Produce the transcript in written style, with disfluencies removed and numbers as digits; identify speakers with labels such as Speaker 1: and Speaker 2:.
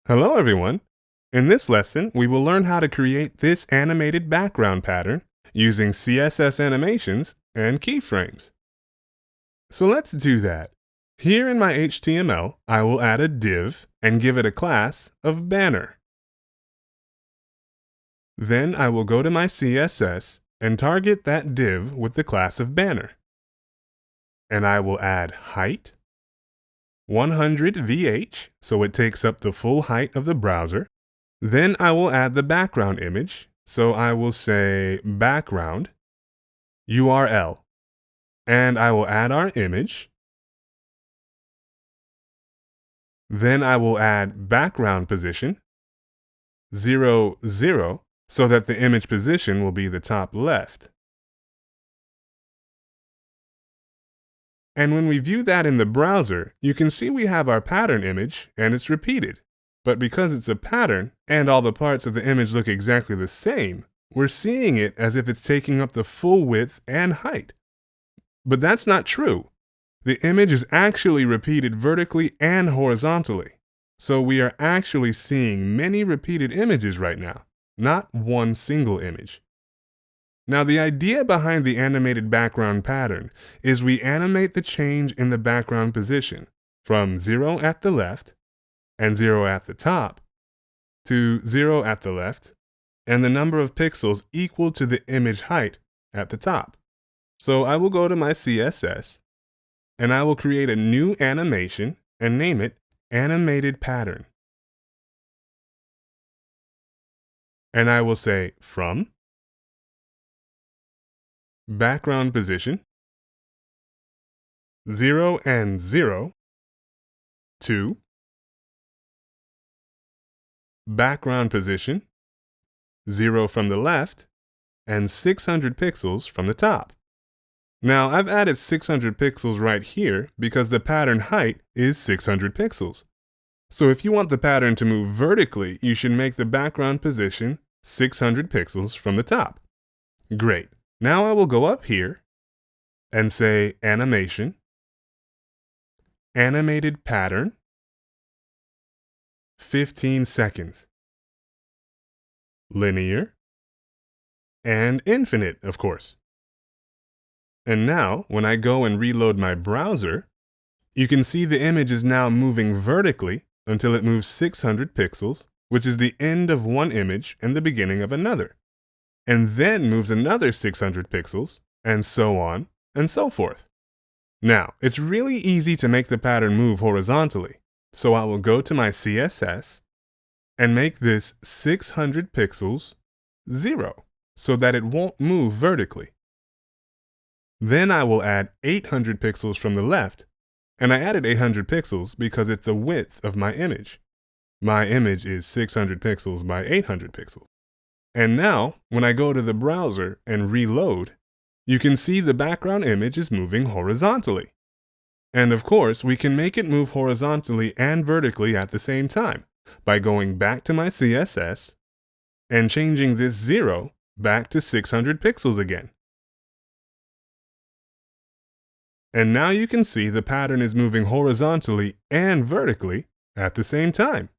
Speaker 1: Hello everyone! In this lesson, we will learn how to create this animated background pattern using CSS animations and keyframes. So let's do that. Here in my HTML, I will add a div and give it a class of banner. Then I will go to my CSS and target that div with the class of banner. And I will add height, 100 VH, so it takes up the full height of the browser. Then I will add the background image, so I will say background, URL, and I will add our image. Then I will add background position, 0, 0, so that the image position will be the top left. And when we view that in the browser, you can see we have our pattern image and it's repeated. But because it's a pattern and all the parts of the image look exactly the same, we're seeing it as if it's taking up the full width and height. But that's not true. The image is actually repeated vertically and horizontally. So we are actually seeing many repeated images right now, not one single image. Now, the idea behind the animated background pattern is we animate the change in the background position from 0 at the left and 0 at the top to 0 at the left and the number of pixels equal to the image height at the top. So I will go to my CSS and I will create a new animation and name it Animated Pattern. And I will say from background position 0 and 0 to background position 0 from the left and 600 pixels from the top. Now I've added 600 pixels right here because the pattern height is 600 pixels. So if you want the pattern to move vertically, you should make the background position 600 pixels from the top. Great. Now I will go up here and say animation, animated pattern, 15 seconds, linear, and infinite, of course. And now, when I go and reload my browser, you can see the image is now moving vertically until it moves 600 pixels, which is the end of one image and the beginning of another, and then moves another 600 pixels, and so on and so forth. Now, it's really easy to make the pattern move horizontally, so I will go to my CSS and make this 600 pixels 0, so that it won't move vertically. Then I will add 800 pixels from the left, and I added 800 pixels because it's the width of my image. My image is 600 pixels by 800 pixels. And now, when I go to the browser and reload, you can see the background image is moving horizontally. And of course, we can make it move horizontally and vertically at the same time by going back to my CSS and changing this 0 back to 600 pixels again. And now you can see the pattern is moving horizontally and vertically at the same time.